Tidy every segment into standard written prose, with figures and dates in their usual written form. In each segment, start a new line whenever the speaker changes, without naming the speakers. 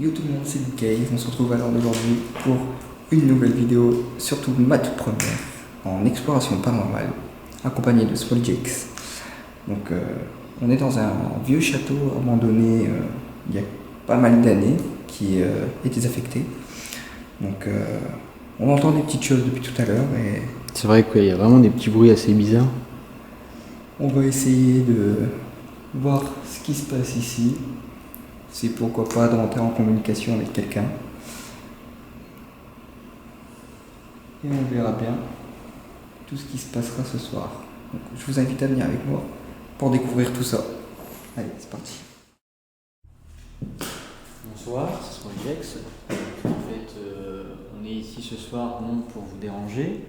Yo tout le monde, c'est Lucas, on se retrouve alors aujourd'hui pour une nouvelle vidéo, surtout ma toute première, en exploration paranormale, accompagnée de Smalljax. Donc on est dans un vieux château abandonné il y a pas mal d'années, qui est désaffecté. Donc on entend des petites choses depuis tout à l'heure et...
C'est vrai qu'il y a vraiment des petits bruits assez bizarres.
On va essayer de voir ce qui se passe ici. C'est pourquoi pas de rentrer en communication avec quelqu'un. Et on verra bien tout ce qui se passera ce soir. Donc, je vous invite à venir avec moi pour découvrir tout ça. Allez, c'est parti.
Bonsoir, c'est Smalljax. En fait, on est ici ce soir non pour vous déranger,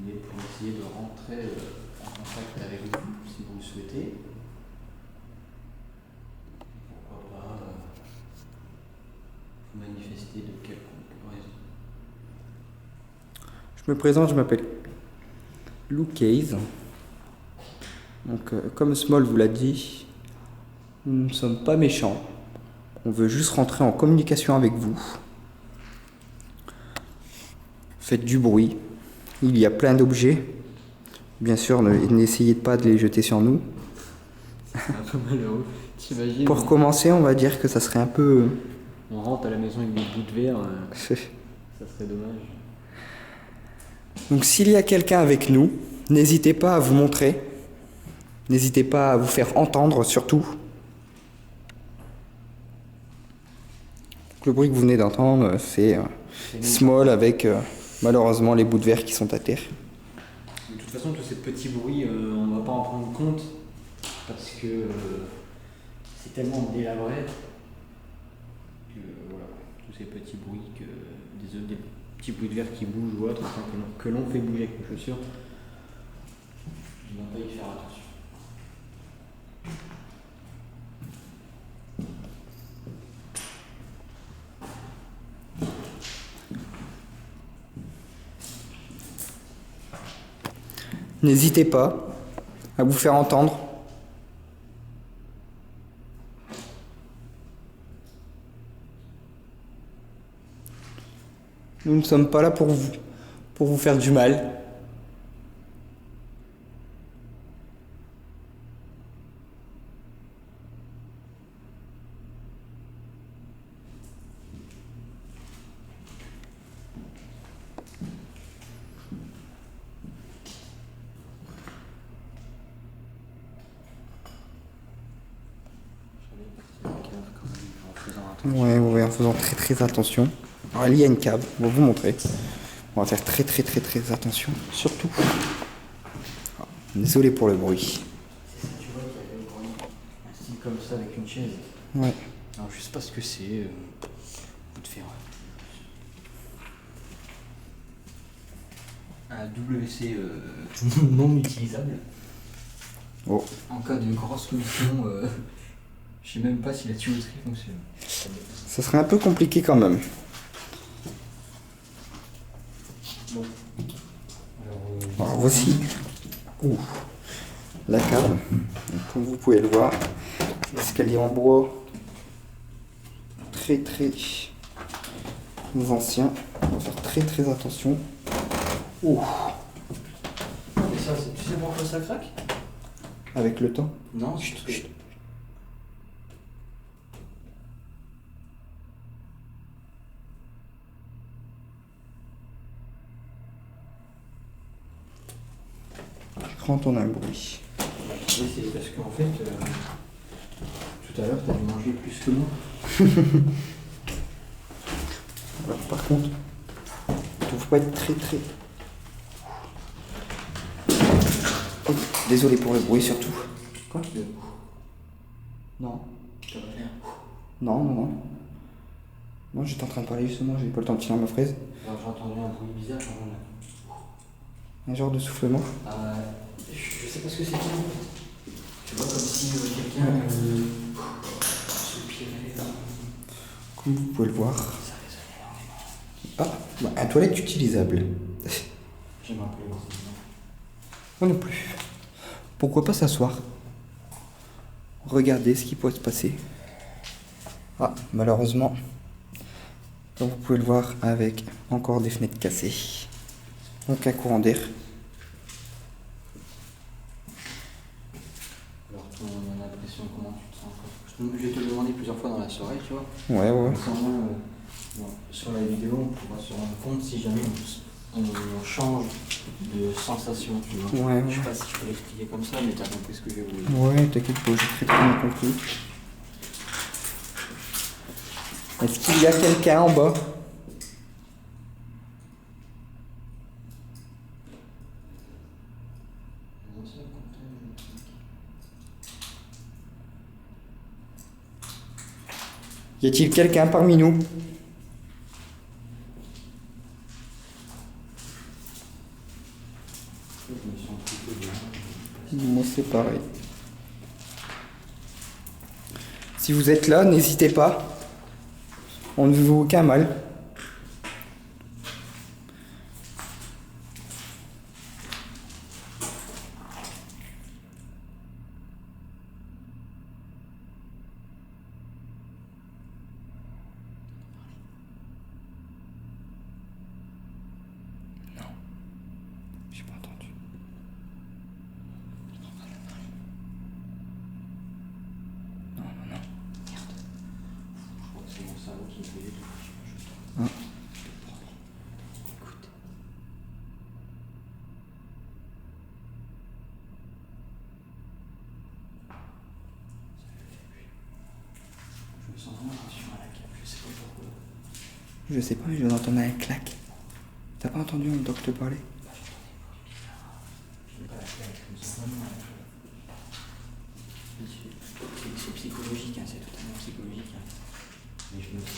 mais pour essayer de rentrer en contact avec vous, si vous le souhaitez. Pourquoi pas vous manifester de quelconque raison.
Je me présente, je m'appelle Lucas. Donc, comme Small vous l'a dit, nous ne sommes pas méchants. On veut juste rentrer en communication avec vous. Faites du bruit. Il y a plein d'objets. Bien sûr, n'essayez pas de les jeter sur nous.
C'est un peu malheureux. T'imagines?
Pour commencer, on va dire que ça serait un peu...
On rentre à la maison avec des bouts de verre, ça serait dommage.
Donc s'il y a quelqu'un avec nous, n'hésitez pas à vous montrer. N'hésitez pas à vous faire entendre surtout. Donc, le bruit que vous venez d'entendre, c'est Small avec malheureusement les bouts de verre qui sont à terre.
De toute façon, tous ces petits bruits, on ne va pas en prendre compte parce que c'est tellement délabré que voilà, tous ces petits bruits, des petits bruits de verre qui bougent ou autre, enfin, que l'on fait bouger avec nos chaussures, on ne va pas y faire attention.
N'hésitez pas à vous faire entendre. Nous ne sommes pas là pour vous faire du mal. Ouais, en faisant très attention. Alors, il y a une cave, on va vous montrer. On va faire très attention, surtout. Désolé pour le bruit.
C'est ça, tu vois qu'il y avait un style comme ça avec une chaise.
Ouais.
Alors je sais pas ce que c'est, bout de fer. Un WC non utilisable.
Oh.
En cas de grosse commission, je sais même pas si la tuyauterie fonctionne.
Ça serait un peu compliqué quand même.
Bon.
Alors voici la cave. Donc, comme vous pouvez le voir, l'escalier en bois très ancien. On va faire très attention. Ouh.
Et ça, tu sais pourquoi ça craque?
Avec le temps.
Non,
Chut. Je crois entendre un bruit.
Oui, c'est parce qu'en fait, tout à l'heure, tu as dû manger plus que moi.
Alors, par contre, il ne faut pas être très... Oh, désolé pour le bruit surtout.
Quoi?
Non.
Ça va faire.
Non. Non, j'étais en train de parler justement, j'ai pas le temps de tirer ma fraise.
Alors, j'ai entendu un bruit bizarre quand même.
Un genre de soufflement.
Je sais pas ce que c'est. Tu vois, comme si quelqu'un soupirait.
Comme vous pouvez le voir.
Ça résonne énormément.
Un toilette utilisable.
J'aime un peu les
Moi non plus. Pourquoi pas s'asseoir? Regardez ce qui pourrait se passer. Ah, malheureusement, comme vous pouvez le voir, avec encore des fenêtres cassées. Donc un courant d'air.
Alors, ton impression, comment tu te sens quoi? Je vais te le demander plusieurs fois dans la soirée, tu vois.
Ouais, ouais.
Bon, sur la vidéo, on pourra se rendre compte si jamais on change de sensation, tu vois.
Ouais,
Je sais
ouais.
pas si je peux l'expliquer comme ça, mais t'as compris ce que j'ai voulu dire.
Ouais, t'inquiète pas, j'ai très bien compris. Est-ce qu'il y a quelqu'un en bas? Y a-t-il quelqu'un parmi nous? Moi, c'est pareil. Si vous êtes là, n'hésitez pas. On ne vous veut aucun mal. Non, j'ai pas entendu. Non, non, non.
Merde. Je crois que c'est mon cerveau qui me fait des trucs.
Ah.
Écoute. Je me sens vraiment rassuré à la cape, je sais pas pourquoi.
Je sais pas, mais je viens d'entendre un claque. T'as pas entendu un docteur te parler?
Bah, j'entendais pas la claque, je me sens vraiment à la cape. C'est psychologique, hein, c'est totalement psychologique. Hein. Mais je me sens.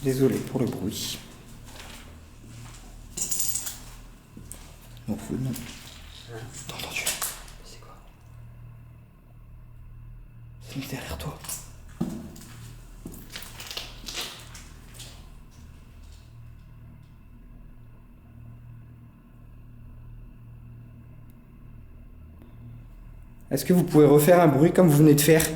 Désolé pour le bruit. Donc, non. T'as entendu?
C'est quoi?
C'est derrière toi. Est-ce que vous pouvez refaire un bruit comme vous venez de faire?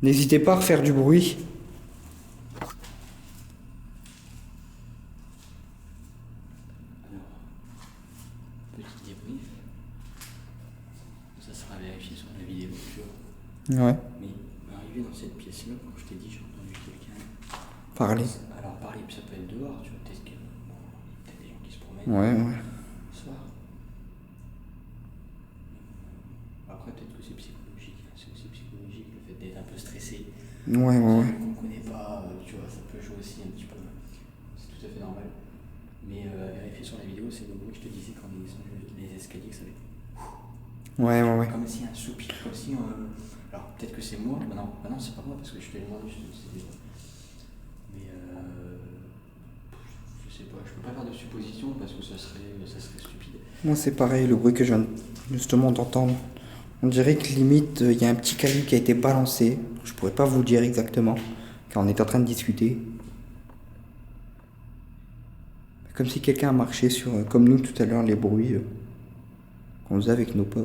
N'hésitez pas à refaire du bruit.
Alors, petit débrief. Ça sera vérifié sur la vidéo, tu vois.
Ouais.
Mais arrivé dans cette pièce-là, comme je t'ai dit, j'ai entendu quelqu'un
Parler.
Alors parler, ça peut être dehors, tu vois, peut-être qu'il y a des gens qui se promènent
Ouais, ouais.
le soir. Après, peut-être que c'est psychologique, hein. C'est aussi psychologique le fait d'être un peu stressé.
Ouais, ouais, ouais.
Qu'on ne connaît pas, tu vois, ça peut jouer aussi un petit peu. C'est tout à fait normal. Mais à vérifier sur la vidéo, c'est le bruit que je te disais quand on descend les escaliers, que ça fait.
Ouais, ouais, ouais.
Comme si un soupir, comme si. Alors peut-être que c'est moi, bah non, c'est pas moi parce que je te l'ai demandé, je te disais. Mais je sais pas, je peux pas faire de supposition parce que ça serait stupide.
Moi, c'est pareil, le bruit que je viens justement d'entendre. On dirait que limite, il y a un petit caillou qui a été balancé. Je pourrais pas vous le dire exactement, car on est en train de discuter. Comme si quelqu'un a marché sur, comme nous tout à l'heure, les bruits qu'on faisait avec nos pas.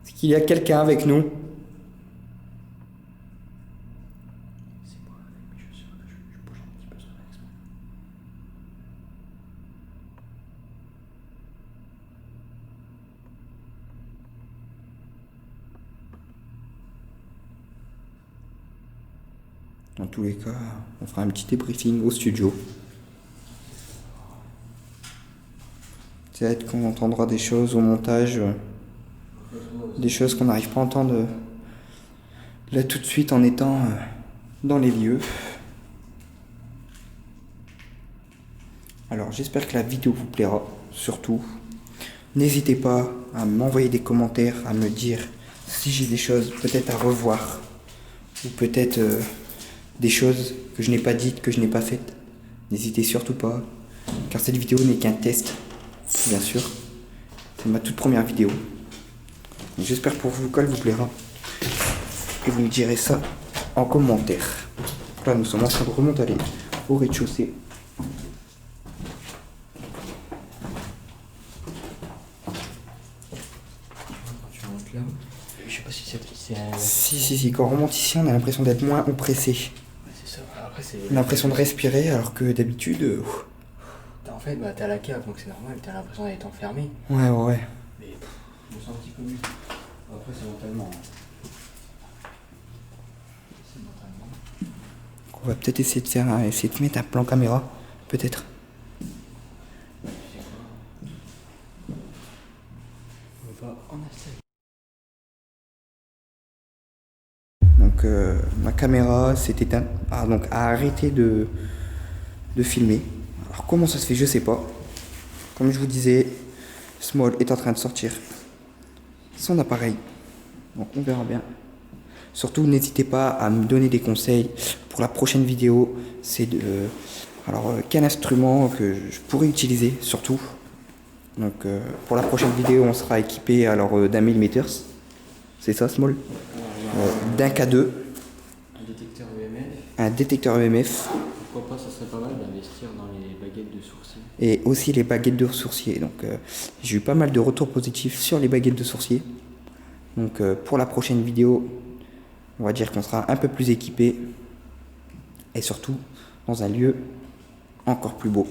Est-ce qu'il y a quelqu'un avec nous?
C'est moi avec mes chaussures, je bouge un petit peu sur l'expo.
Dans tous les cas, on fera un petit débriefing au studio. Peut-être qu'on entendra des choses au montage, des choses qu'on n'arrive pas à entendre là tout de suite en étant dans les lieux. Alors j'espère que la vidéo vous plaira, surtout. N'hésitez pas à m'envoyer des commentaires, à me dire si j'ai des choses peut-être à revoir, ou peut-être des choses que je n'ai pas dites, que je n'ai pas faites. N'hésitez surtout pas, car cette vidéo n'est qu'un test, bien sûr. C'est ma toute première vidéo. J'espère pour vous qu'elle vous plaira. Et vous me direz ça en commentaire. Là, nous sommes en train de remonter au rez-de-chaussée.
Quand tu montes là, je sais pas si c'est.
Si, quand on remonte ici, on a l'impression d'être moins oppressé.
Ouais, c'est ça. Après, c'est.
On a l'impression de respirer, alors que d'habitude.
En fait, bah, t'as la cave, donc c'est normal, t'as l'impression d'être enfermé.
Ouais.
Mais je me sens un petit peu mieux. Après, c'est mentalement. C'est mentalement.
On va peut-être essayer de mettre un plan caméra, peut-être.
Tu sais quoi? On va en installer.
Donc ma caméra s'est éteinte, donc a arrêté de filmer. Alors comment ça se fait, je sais pas. Comme je vous disais, Small est en train de sortir son appareil. Donc on verra bien. Surtout n'hésitez pas à me donner des conseils pour la prochaine vidéo. C'est quel instrument que je pourrais utiliser surtout. Donc pour la prochaine vidéo on sera équipé d'un 1000 meters. C'est ça Small? D'un K2.
Un détecteur EMF.
Un détecteur EMF.
Pourquoi pas, ça serait pas mal d'investir dans les baguettes de sourcils.
Et aussi les baguettes de sourcier. Donc j'ai eu pas mal de retours positifs sur les baguettes de sourcier. Donc pour la prochaine vidéo, on va dire qu'on sera un peu plus équipé. Et surtout dans un lieu encore plus beau.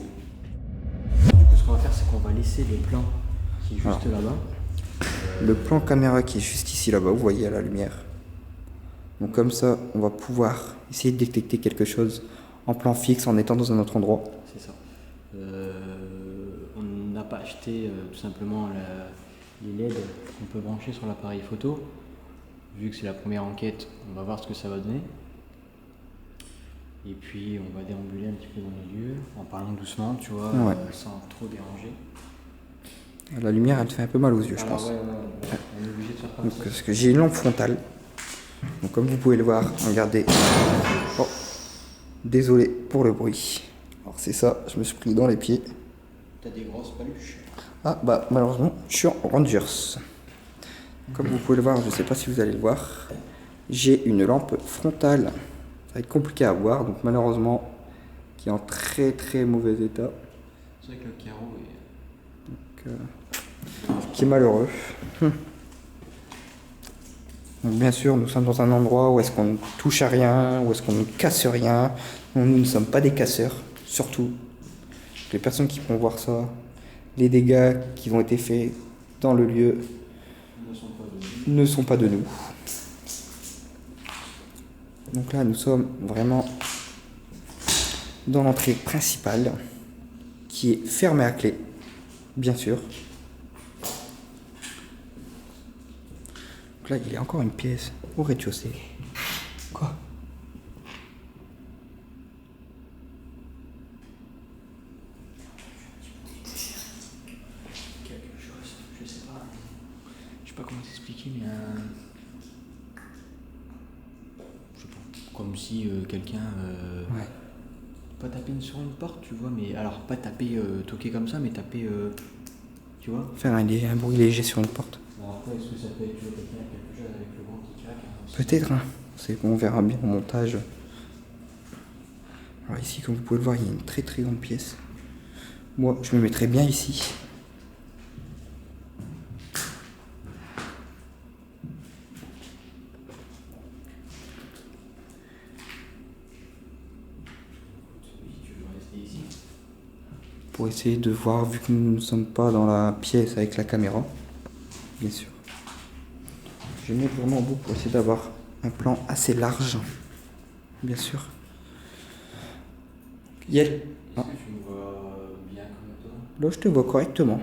Du coup, ce qu'on va faire, c'est qu'on va laisser le plan qui est juste là-bas.
Le plan caméra qui est juste ici là-bas, vous voyez à la lumière. Donc comme ça, on va pouvoir essayer de détecter quelque chose en plan fixe en étant dans un autre endroit.
C'est ça. On n'a pas acheté tout simplement les LED qu'on peut brancher sur l'appareil photo. Vu que c'est la première enquête, on va voir ce que ça va donner. Et puis on va déambuler un petit peu dans les lieux en parlant doucement, tu vois, sans trop déranger.
La lumière, elle fait un peu mal aux yeux, je pense.
Ouais, on est obligé de faire comme
Donc,
ça.
parce que j'ai une lampe frontale. Donc comme vous pouvez le voir, regardez. Oh, désolé pour le bruit. Alors c'est ça, je me suis pris dans les pieds.
T'as des grosses paluches.
Ah bah malheureusement, je suis en Rangers. Comme vous pouvez le voir, je ne sais pas si vous allez le voir, j'ai une lampe frontale. Ça va être compliqué à voir, donc malheureusement, qui est en très très mauvais état.
C'est vrai que le carreau est...
qui est malheureux. Donc bien sûr, nous sommes dans un endroit où est-ce qu'on ne touche à rien, où est-ce qu'on ne casse rien. Nous ne sommes pas des casseurs, surtout. Les personnes qui vont voir ça, les dégâts qui ont été faits dans le lieu ne sont pas de nous. Donc là, nous sommes vraiment dans l'entrée principale, qui est fermée à clé, bien sûr. Donc là, il y a encore une pièce au rez-de-chaussée. Quoi?
Quelque chose, je sais pas. Je sais pas comment t'expliquer, mais je sais pas. Comme si quelqu'un...
Ouais.
Pas taper sur une porte, tu vois, mais... Alors, pas taper, toquer comme ça, mais taper... tu vois?
Faire un bruit léger sur une porte.
Alors après, est-ce que ça peut être quelqu'un quelque chose avec le vent qui craque, hein,
Peut-être, hein. On verra bien au montage. Alors ici, comme vous pouvez le voir, il y a une très très grande pièce. Moi, je me mettrais bien ici.
Tu veux rester ici?
Pour essayer de voir, vu que nous ne sommes pas dans la pièce avec la caméra. Bien sûr. Je mets vraiment beau pour essayer d'avoir un plan assez large. Bien sûr. Yel.
Est-ce que tu me vois bien comme toi?
Là, je te vois correctement.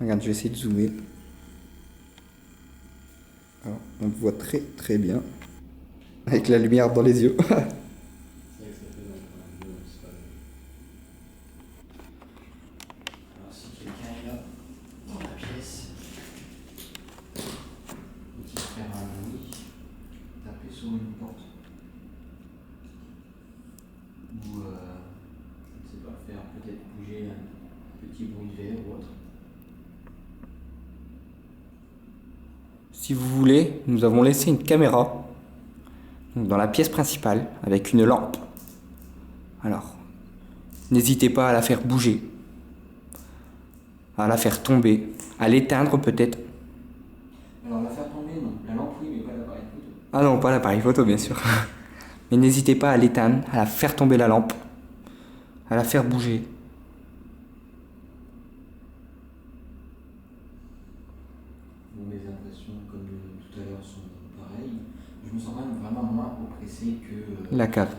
Regarde, je vais essayer de zoomer. Alors, on te voit très très bien. Avec la lumière dans les yeux.
C'est vrai que ça fait mal quand même, c'est pas... une porte. Ou, je ne sais pas, faire peut-être bouger un petit bruit de verre ou autre.
Si vous voulez, nous avons laissé une caméra donc, dans la pièce principale avec une lampe. Alors, n'hésitez pas à la faire bouger, à la faire tomber, à l'éteindre peut-être.
Alors la faire tomber, non. La lampe, oui, mais pas l'appareil photo.
Ah non, pas l'appareil photo bien sûr. Mais n'hésitez pas à l'éteindre, à la faire tomber la lampe, à la faire bouger.
Bon, mes impressions, comme tout à l'heure, sont pareilles. Je me sens même vraiment moins oppressé que...
La cave.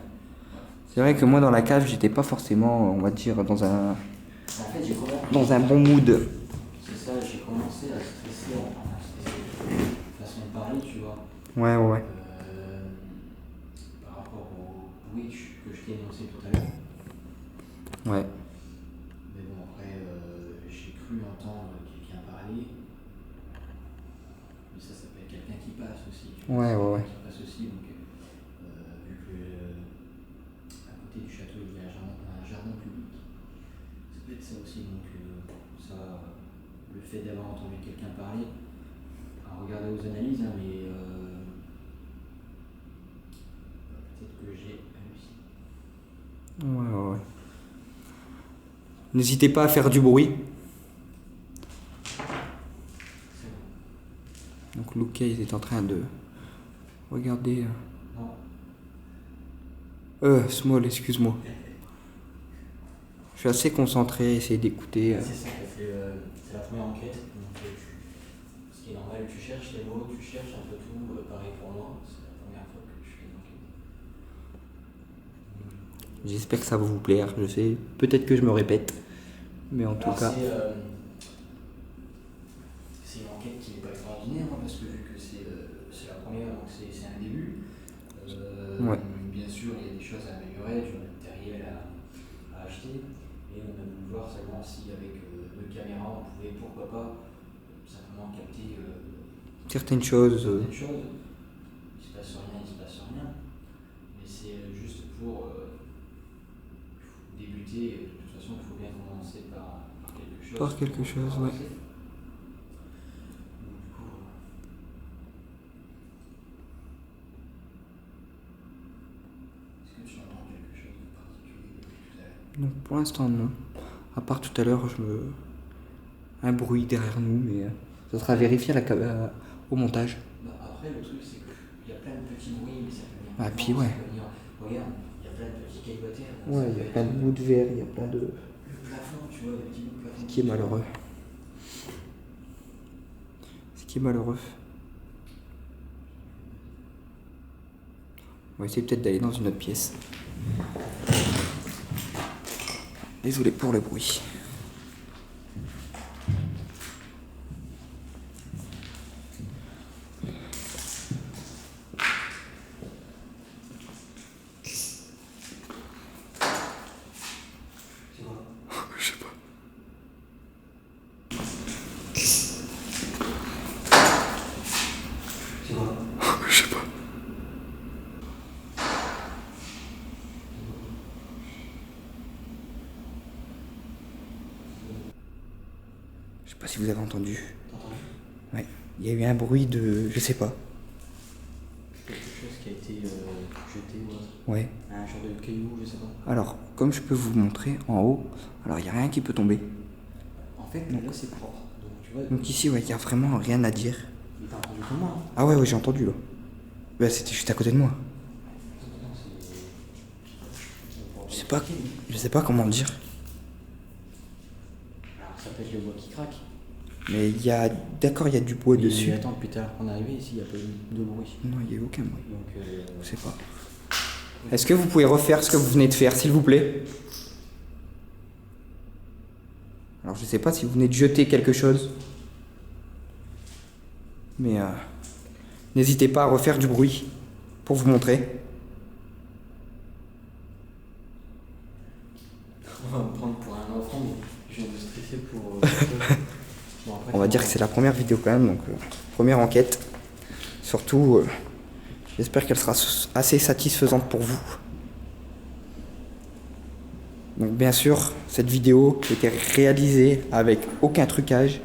C'est vrai que moi dans la cave, j'étais pas forcément, on va dire, dans un bon mood.
C'est ça, j'ai commencé à stresser, enfin, façon de parler, tu vois.
Ouais.
Par rapport au bruit que je t'ai énoncé tout à l'heure.
Ouais.
Mais bon, après, j'ai cru entendre quelqu'un parler. Mais ça peut être quelqu'un qui passe aussi.
Ouais.
Qui passe aussi, donc vu que à côté du château, il y a un jardin public. Ça peut être ça aussi, donc le fait d'avoir entendu quelqu'un parler, à regarder aux analyses, hein, mais peut-être que j'ai halluciné.
Ouais. N'hésitez pas à faire du bruit.
C'est bon.
Donc Luca il est en train de regarder.
Non.
Small, excuse-moi. Je suis assez concentré, essayer d'écouter.
C'est ça, c'est la première enquête. Donc, ce qui est normal, tu cherches les mots, tu cherches un peu tout. Pareil pour moi, c'est la première fois que je fais une enquête.
J'espère que ça va vous plaire. Je sais, peut-être que je me répète, mais en tout cas.
C'est une enquête qui n'est pas extraordinaire, hein, parce que vu que c'est la première, donc c'est un début.
Ouais.
Bien sûr, il y a des choses à améliorer, du matériel à acheter, et on a voulu voir seulement si avec deux caméras on pouvait, pourquoi pas, simplement capter
Certaines choses.
Il se passe rien, mais c'est juste pour débuter. De toute façon, il faut bien commencer par quelque chose.
Par quelque chose, ouais. Donc pour l'instant non. À part tout à l'heure, un bruit derrière nous, mais ça sera vérifié au montage.
Après, le truc, c'est qu'il y a plein de petits bruits, mais ça peut venir.
Ah, puis ouais.
Regarde, il y a plein de petits cailloux à terre.
Ouais, il y a plein de bouts de verre, il y a plein de.
Le plafond, tu vois, les petits bouts de plafond.
Ce qui est malheureux. On va essayer peut-être d'aller dans une autre pièce. Désolé pour le bruit. Je sais pas.
C'est quoi?
Je sais pas. Je sais pas si vous avez entendu.
T'as entendu?
Ouais. Il y a eu un bruit de. Je sais pas.
Quelque chose qui a été jeté,
Ouais.
un genre de caillou, je sais pas.
Alors, comme je peux vous montrer en haut, alors il n'y a rien qui peut tomber.
En fait, là c'est propre. Donc tu vois.
Donc ici, ouais, il n'y a vraiment rien à dire.
Mais t'as entendu comme moi?
Ah ouais, j'ai entendu là. Bah, c'était juste à côté de moi. Je sais pas comment dire.
Alors ça peut être le bois qui craque.
Mais il y a. D'accord, il y a du bois dessus.
Mais attends, depuis tout à l'heure qu'on est arrivé ici, il n'y a pas eu de bruit.
Non, il n'y a eu aucun bruit.
Donc
Je sais pas. Est-ce que vous pouvez refaire ce que vous venez de faire, s'il vous plaît? Alors, je sais pas si vous venez de jeter quelque chose. Mais n'hésitez pas à refaire du bruit pour vous montrer.
on va me prendre pour un enfant, mais je viens de stresser pour.
On va dire que c'est la première vidéo quand même, donc première enquête. Surtout, J'espère qu'elle sera assez satisfaisante pour vous. Donc bien sûr, cette vidéo était réalisée avec aucun trucage,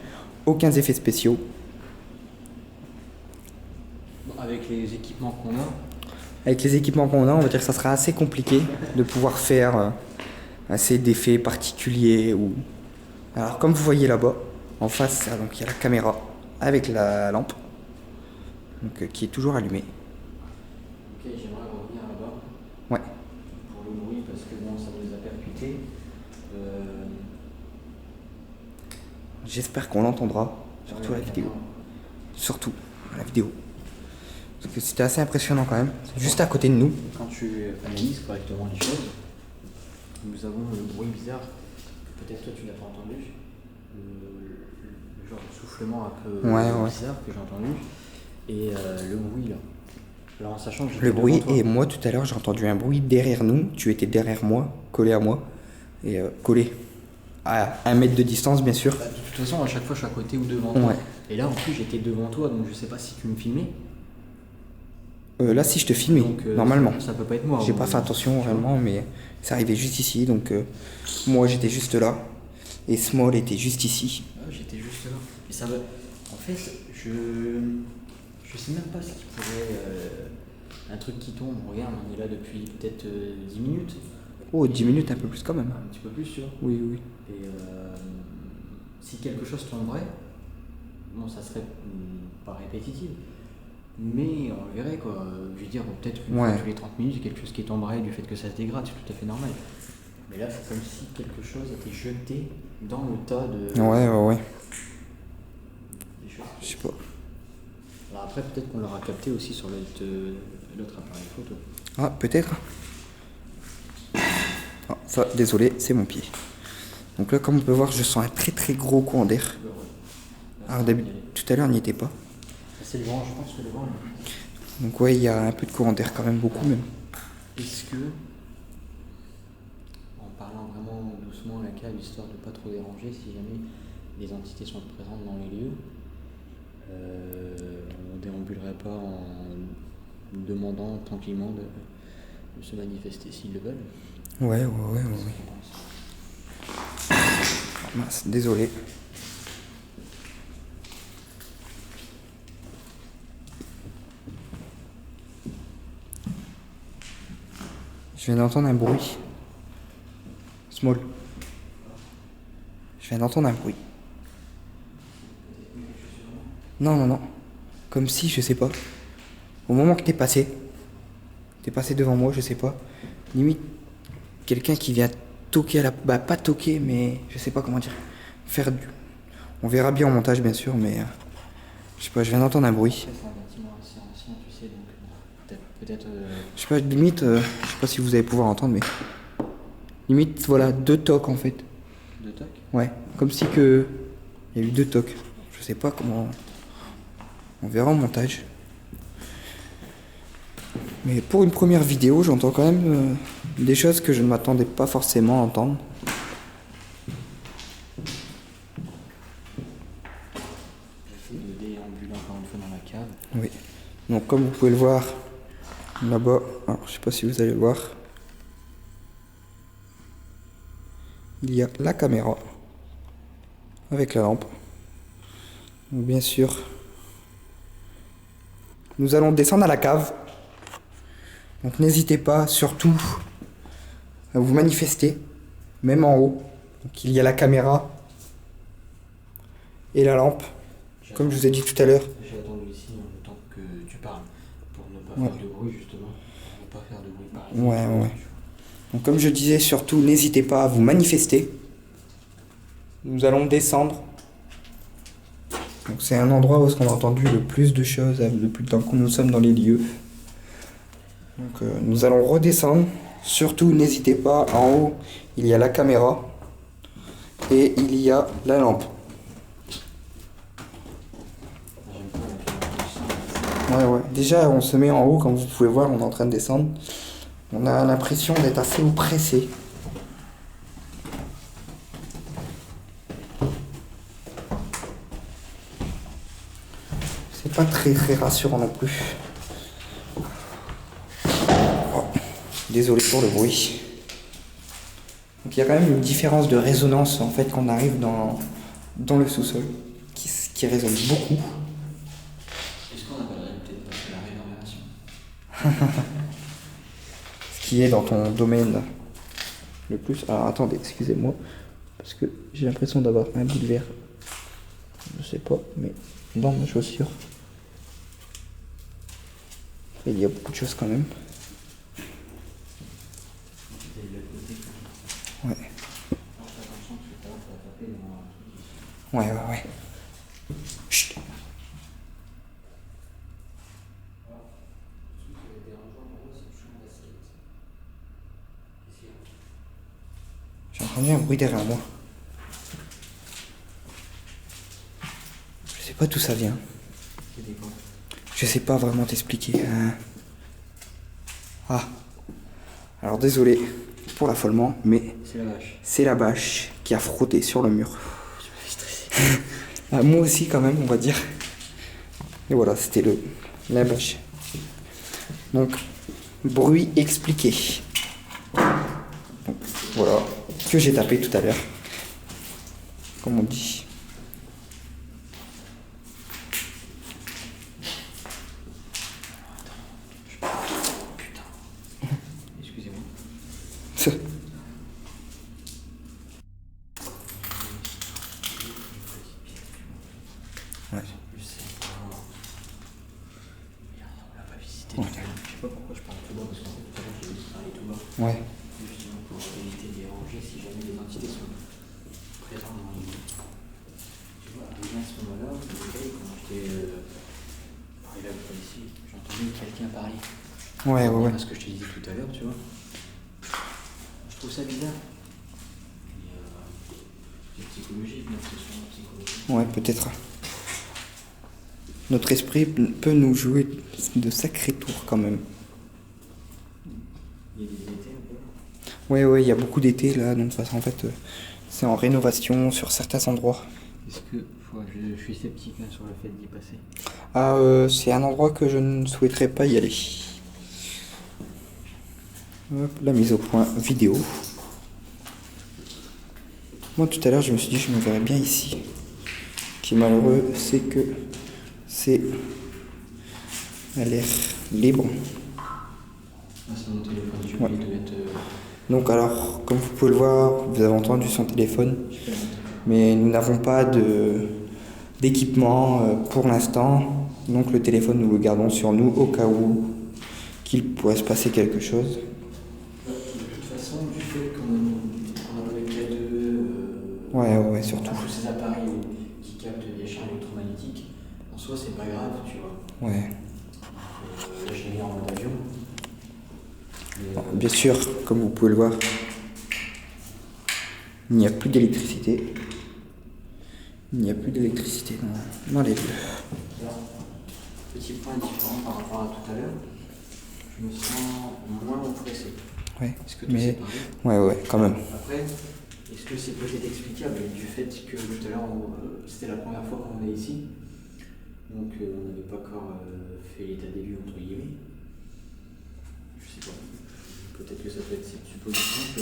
aucun effet spéciaux.
Avec les équipements qu'on a.
Avec les équipements qu'on a, on va dire que ça sera assez compliqué de pouvoir faire assez d'effets particuliers. Alors comme vous voyez là-bas, en face, donc il y a la caméra avec la lampe, donc, qui est toujours allumée.
Ok, j'aimerais revenir là-bas.
Ouais.
Pour le bruit, parce que bon, ça nous a percuté.
J'espère qu'on l'entendra, surtout à la vidéo. Surtout à la vidéo. Parce que c'était assez impressionnant quand même. C'est juste à côté de nous.
Quand tu analyses correctement les choses, nous avons le bruit bizarre. Peut-être toi tu n'as pas entendu. Le genre de soufflement un peu bizarre que j'ai entendu. Et le bruit là. Alors en sachant que
le bruit, et moi tout à l'heure j'ai entendu un bruit derrière nous. Tu étais derrière moi, collé à moi. Et collé à 1 mètre de distance bien sûr.
Bah, de toute façon, à chaque fois je suis à côté ou devant toi. Et là en plus j'étais devant toi, donc je sais pas si tu me filmais.
Là si je te filmais,
donc,
normalement.
Ça peut pas être moi.
J'ai pas fait attention réellement, mais c'est arrivé juste ici. Donc moi j'étais juste là. Et Small était juste ici.
Ah, j'étais juste là. Et ça va. En fait, je sais même pas ce qui pourrait. Un truc qui tombe. Regarde, on est là depuis peut-être 10 minutes.
Oh, 10 minutes, un peu plus quand même.
Un petit peu plus, tu vois.
Oui, oui.
Et si quelque chose tomberait, bon, ça serait pas répétitif. Mais on le verrait, quoi. Je veux dire, peut-être qu'une fois tous les 30 minutes, il y a quelque chose qui tomberait du fait que ça se dégrade, c'est tout à fait normal. Mais là, c'est comme si quelque chose était jeté dans le tas de.
Ouais.
Des choses.
Je sais pas.
Alors après, peut-être qu'on l'aura capté aussi sur l'autre appareil photo.
Ah, peut-être. Ah, ça, désolé, c'est mon pied. Donc là, comme on peut voir, je sens un très très gros courant d'air. Alors tout à l'heure, on n'y était pas.
C'est le vent, je pense que le vent. Là.
Donc ouais, il y a un peu de courant d'air quand même, beaucoup même.
Est-ce que, en parlant vraiment doucement à la cave, histoire de ne pas trop déranger, si jamais les entités sont présentes dans les lieux, on ne déambulerait pas en demandant tranquillement de se manifester s'ils le veulent.
Ouais. Mince, désolé. Je viens d'entendre un bruit. Small. Je viens d'entendre un bruit. Non. Comme si, je sais pas. Au moment que t'es passé devant moi, je sais pas. Limite, quelqu'un qui vient toquer à la... Bah, pas toquer, mais je sais pas comment dire. Faire du... On verra bien en montage, bien sûr, mais... je sais pas, je viens d'entendre un bruit.
C'est un bâtiment assez ancien, tu sais, donc peut-être...
Je sais pas, limite, je sais pas si vous allez pouvoir entendre, mais... Limite, voilà, 2 tocs, en fait.
2 tocs ?
Ouais, comme si que... Il y a eu 2 tocs. Je sais pas comment... On verra en montage. Mais pour une première vidéo, j'entends quand même des choses que je ne m'attendais pas forcément à entendre.
J'essaie de déambuler encore une fois dans la cave.
Oui. Donc comme vous pouvez le voir là-bas, alors je sais pas si vous allez le voir, il y a la caméra avec la lampe. Donc bien sûr, nous allons descendre à la cave. Donc n'hésitez pas surtout à vous manifester, même en haut. Donc il y a la caméra et la lampe, comme je vous ai dit tout à l'heure.
J'ai attendu ici en même temps que tu parles, pour ne pas faire de bruit justement, pour ne pas faire de bruit pareil.
Ouais. Donc comme je disais, surtout n'hésitez pas à vous manifester. Nous allons descendre. Donc c'est un endroit où on a entendu le plus de choses depuis le temps que nous sommes dans les lieux. Donc nous allons redescendre. Surtout n'hésitez pas, en haut il y a la caméra et il y a la lampe. Ouais. Déjà on se met en haut, comme vous pouvez voir, on est en train de descendre. On a l'impression d'être assez oppressé. C'est pas très rassurant non plus. Désolé pour le bruit. Donc il y a quand même une différence de résonance en fait quand on arrive dans le sous-sol qui résonne beaucoup.
Est-ce qu'on appellerait peut-être la réverbération?
Ce qui est dans ton domaine le plus. Alors attendez, excusez-moi, parce que j'ai l'impression d'avoir un bout de verre. Je sais pas, mais dans ma chaussure. Il y a beaucoup de choses quand même. Ouais. Ouais. Chut. J'ai entendu un bruit derrière moi. Je sais pas d'où ça vient. Je sais pas vraiment t'expliquer. Ah. Alors désolé pour l'affolement, mais
C'est la vache.
c'est la bâche qui a frotté sur le mur.
Je me fais stresser.
Ah, moi aussi quand même, on va dire. Et voilà, c'était la bâche. Donc, bruit expliqué. Donc, voilà, que j'ai tapé tout à l'heure. Comme on dit.
Excusez-moi.
Ouais.
Je sais pas. On l'a pas visité tout à l'heure. Je sais pas pourquoi je parle tout bas parce qu'en fait tout à l'heure j'ai dit de parler tout bas.
Ouais.
Justement pour éviter de déranger si jamais les entités sont présentes dans le lit. Tu vois, arrivé à ce moment-là, le gars, quand j'étais arrivé à peu ici, j'ai entendu quelqu'un parler.
Ouais.
Parce que je te disais tout à l'heure, tu vois. Je trouve ça bizarre. C'est psychologique, notre question psychologique.
Ouais, peut-être. Notre esprit peut nous jouer de sacrés tours quand même.
Il y a des étés un peu.
Ouais, il y a beaucoup d'été là, donc en fait, c'est en rénovation sur certains endroits.
Est-ce que je suis sceptique là, sur le fait d'y passer?
Ah, c'est un endroit que je ne souhaiterais pas y aller. Hop, la mise au point vidéo. Moi tout à l'heure je me suis dit je me verrais bien ici. Ce qui est malheureux c'est que c'est à l'air libre.
Ah, c'est mon téléphone, j'ai
Ouais.
oublié de mettre.
Donc alors comme vous pouvez le voir, vous avez entendu son téléphone. Mais nous n'avons pas d'équipement pour l'instant. Donc le téléphone nous le gardons sur nous au cas où qu'il pourrait se passer quelque chose.
De toute façon, du fait qu'on a le K2,
Ouais, surtout.
tous ces appareils qui captent les champs électromagnétiques, en soi c'est pas grave, tu vois.
Ouais.
Là je l'ai mis en mode avion.
Bien sûr, comme vous pouvez le voir, il n'y a plus d'électricité. Il n'y a plus d'électricité dans les lieux.
Alors, petit point différent par rapport à tout à l'heure, je me sens moins oppressé.
Ouais,
Est-ce que tu sais parler?
ouais, quand même.
Après, est-ce que c'est peut-être explicable du fait que tout à l'heure, c'était la première fois qu'on venait ici, donc on n'avait pas encore fait l'état des lieux entre guillemets. Je sais pas. Peut-être que ça peut être cette supposition, tu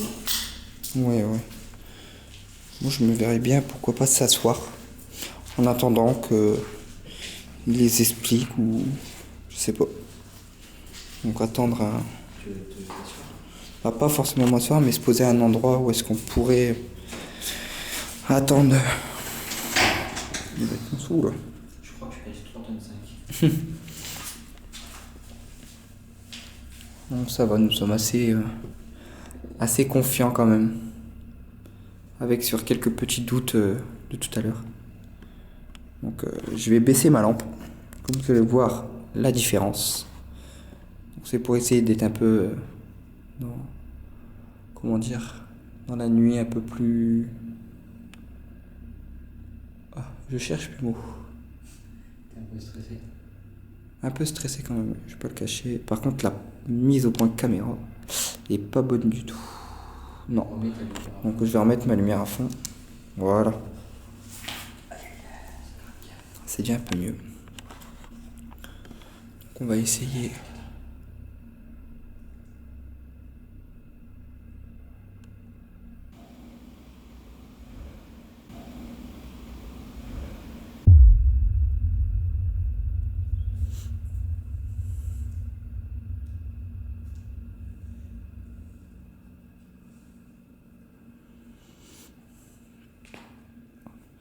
vois.
Ouais. Moi, je me verrais bien, pourquoi pas s'asseoir en attendant que il les explique ou je sais pas. Donc attendre un.
Tu veux te t'asseoir?
Bah, pas forcément m'asseoir, mais se poser à un endroit où est-ce qu'on pourrait attendre. Il va être en dessous là.
Je crois que je pèse 3 tonnes 5.
Non, ça va, nous sommes assez confiants quand même. Avec sur quelques petits doutes de tout à l'heure. Donc je vais baisser ma lampe. Comme vous allez voir la différence. Donc c'est pour essayer d'être un peu dans. Comment dire? Dans la nuit un peu plus. Ah, je cherche plus le mot.
T'es un peu stressé?
Un peu stressé quand même, je vais pas le cacher. Par contre la mise au point de caméra est pas bonne du tout. Non. Donc je vais remettre ma lumière à fond. Voilà. C'est déjà un peu mieux. Donc on va essayer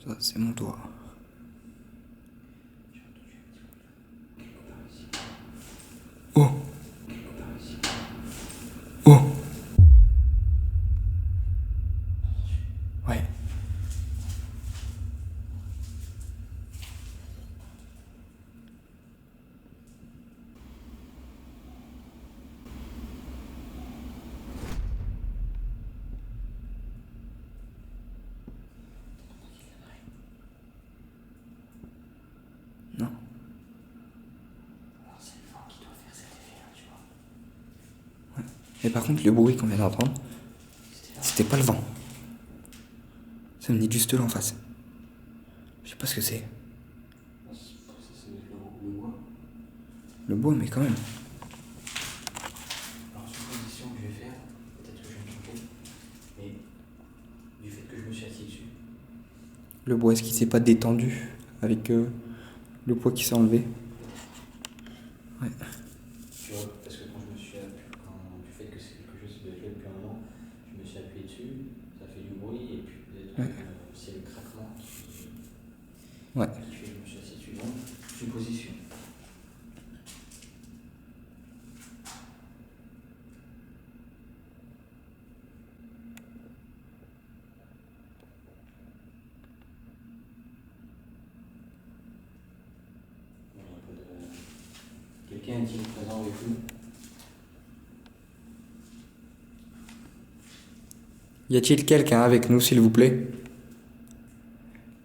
Ça, c'est mon toit. Oh! Oh! Ouais. Non.
Alors, c'est le vent qui doit faire cet effet, hein, tu vois.
Et par contre, le bruit qu'on vient d'entendre,
C'était là.
c'était pas le vent. Ça venait juste là en face. Je sais pas ce que c'est.
C'est le bois.
Le bois, mais quand même.
Alors, supposition que je vais faire, peut-être que je vais me tromper, mais du fait que je me suis assis dessus,
Le bois, est-ce qu'il s'est pas détendu avec le poids qui s'est enlevé? Ouais.
tu vois, parce que quand je me suis appuyé, du fait que c'est quelque chose qui doit être là depuis un moment, je me suis appuyé dessus, ça fait du bruit, et puis peut-être
Ouais.
c'est le craquement qui
Ouais.
fait que je me suis assis dessus. Donc, supposition. Il y a un peu de... Quelqu'un est-il présent avec nous?
Y a-t-il quelqu'un avec nous, s'il vous plaît?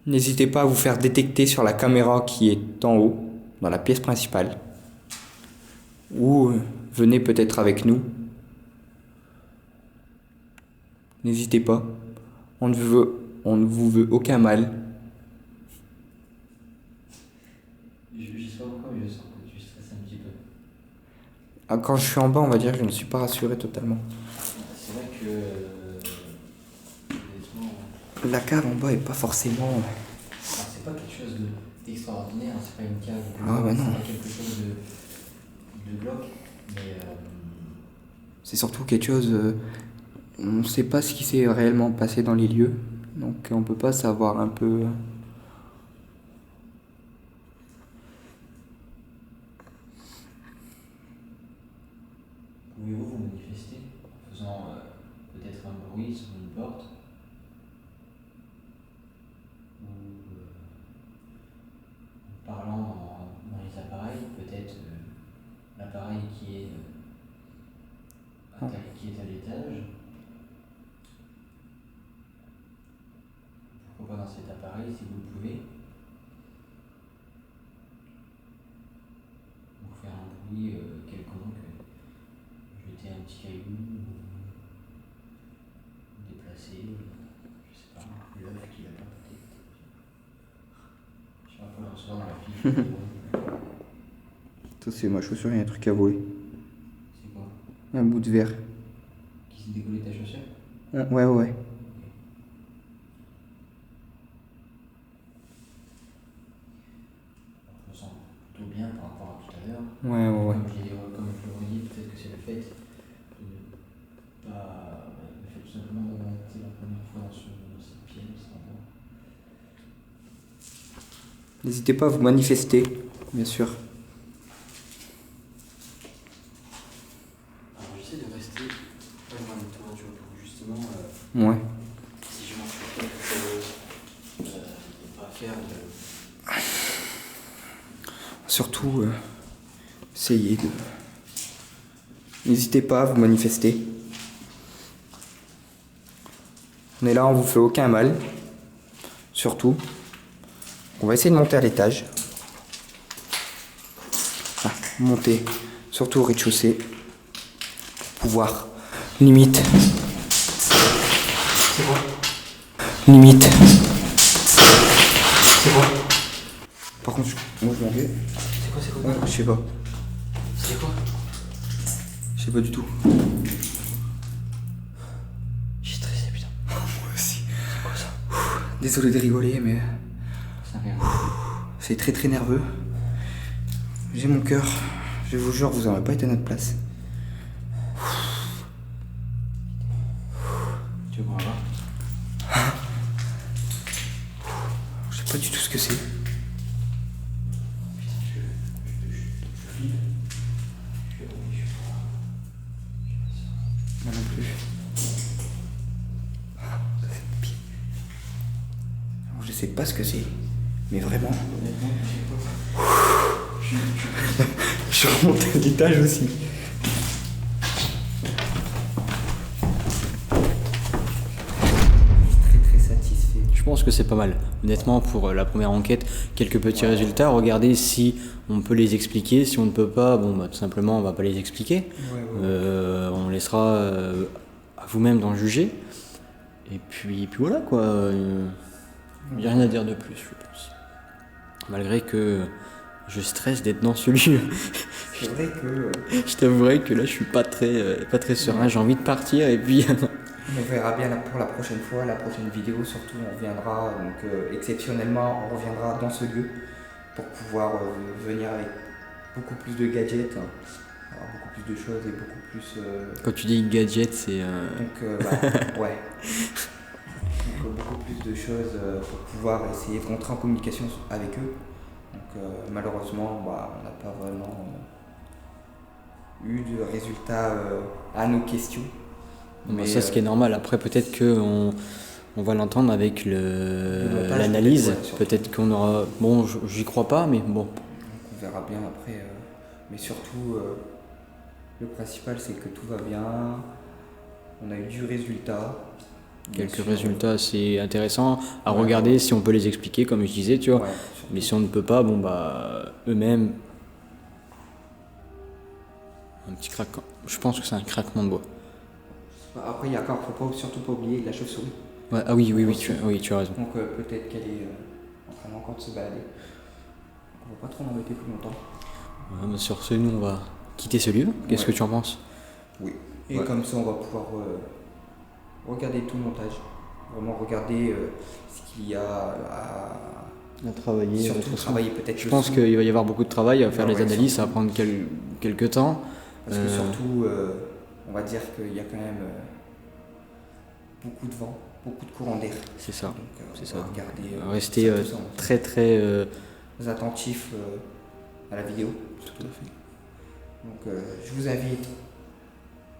N'hésitez pas à vous faire détecter sur la caméra qui est en haut, dans la pièce principale. Ou venez peut-être avec nous. N'hésitez pas. On ne vous veut aucun mal.
Je sais pas pourquoi, mais je sens que tu stresses un petit peu.
Ah, quand je suis en bas, on va dire que je ne suis pas rassuré totalement.
C'est vrai que. Honnêtement.
La cave en bas est pas forcément...
Alors, c'est pas quelque chose d'extraordinaire, c'est pas une cave.
Ah, bah non.
C'est pas quelque chose de glauque, mais.
C'est surtout quelque chose... on ne sait pas ce qui s'est réellement passé dans les lieux. Donc on peut pas savoir un peu...
Pouvez-vous vous manifester en faisant peut-être un bruit sur une porte ou en parlant dans les appareils, peut-être l'appareil qui est à l'étage. Pourquoi pas dans cet appareil si vous le pouvez. Ou faire un bruit quelconque, jeter un petit caillou, déplacer, je sais pas, l'œuf qu'il a pas peut-être. Je sais pas, faut le recevoir dans la file.
Ça c'est ma chaussure, il y a un truc à voler.
C'est quoi?
Un bout de verre.
Qui s'est décollé ta chaussure?
Ouais, ouais.
Je me sens plutôt bien par rapport à tout à l'heure.
Ouais, ouais, ouais.
Comme je le redis, peut-être que c'est le fait de ne pas. Le fait tout simplement d'avoir été la première fois dans cette pièce.
N'hésitez pas à vous manifester, bien sûr.
Alors j'essaie de rester pas loin de toi, tu vois, pour justement,
Ouais.
si je marche sur quelque chose, ne pas faire de.
Surtout, essayez de... N'hésitez pas à vous manifester. On est là, on vous fait aucun mal. Surtout. On va essayer de monter à l'étage. Ah, monter, surtout au rez-de-chaussée. Pour pouvoir, limite.
C'est quoi?
Limite.
C'est quoi?
Par contre, moi je m'en vais.
C'est quoi?
Ouais, je sais pas.
C'est quoi?
Je sais pas du tout.
J'ai stressé, putain.
Moi aussi.
C'est quoi ça?
Désolé de rigoler, mais
Ça rien.
c'est très très nerveux. J'ai mon cœur. Je vous jure, vous n'aurez pas été à notre place.
Tu veux qu'on va voir?
que c'est. Moi non plus. Ah, c'est pire. Alors, je sais pas ce que c'est, mais vraiment. Je remonte à l'étage aussi. Très satisfait.
Je pense que c'est pas mal. Honnêtement, pour la première enquête, quelques petits résultats. Regardez si on peut les expliquer. Si on ne peut pas, bon, bah, tout simplement, on va pas les expliquer. On laissera à vous-même d'en juger. Et puis voilà quoi. Il n'y a rien à dire de plus, je pense. Malgré que je stresse d'être dans ce lieu.
C'est vrai que.
Je t'avouerai que là, je suis pas très serein. J'ai envie de partir et puis.
On verra bien pour la prochaine fois, la prochaine vidéo surtout, on reviendra, donc exceptionnellement, on reviendra dans ce lieu pour pouvoir venir avec beaucoup plus de gadgets, alors beaucoup plus de choses et beaucoup plus...
Quand tu dis gadget, c'est...
ouais. Donc, beaucoup plus de choses pour pouvoir essayer de rentrer en communication avec eux. Donc malheureusement, on n'a pas vraiment eu de résultats à nos questions.
Mais ça, ce qui est normal. Après, peut-être qu'on va l'entendre avec l'analyse. Peut-être qu'on aura... Bon, j'y crois pas, mais bon.
Donc, on verra bien après. Mais surtout, le principal, c'est que tout va bien. On a eu du résultat.
Quelques résultats assez intéressants à regarder si on peut les expliquer, comme je disais, tu vois. Mais si on ne peut pas, eux-mêmes... Un petit craquement. Je pense que c'est un craquement de bois.
Après, il y a encore, faut surtout pas oublier la chauve-souris.
Ouais, ah oui, tu as raison.
Donc peut-être qu'elle est en train encore de se balader. On va pas trop l'embêter plus longtemps.
Ouais, sur ce, nous, on va quitter ce lieu. Qu'est-ce que tu en penses?
Oui. Et comme ça, on va pouvoir regarder tout le montage. Vraiment regarder ce qu'il y a à
travailler.
Surtout travailler peut-être.
Je pense qu'il va y avoir beaucoup de travail à faire les analyses, ça va prendre quelques temps.
Parce que surtout, on va dire qu'il y a quand même beaucoup de vent, beaucoup de courant d'air.
C'est ça.
Donc,
c'est ça.
Regarder,
rester très
attentif à la vidéo.
Tout à fait.
Donc je vous invite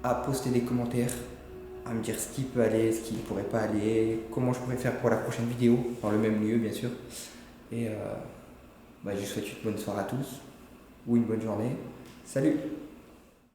à poster des commentaires, à me dire ce qui peut aller, ce qui ne pourrait pas aller, comment je pourrais faire pour la prochaine vidéo, dans le même lieu bien sûr. Et je vous souhaite une bonne soirée à tous, ou une bonne journée. Salut!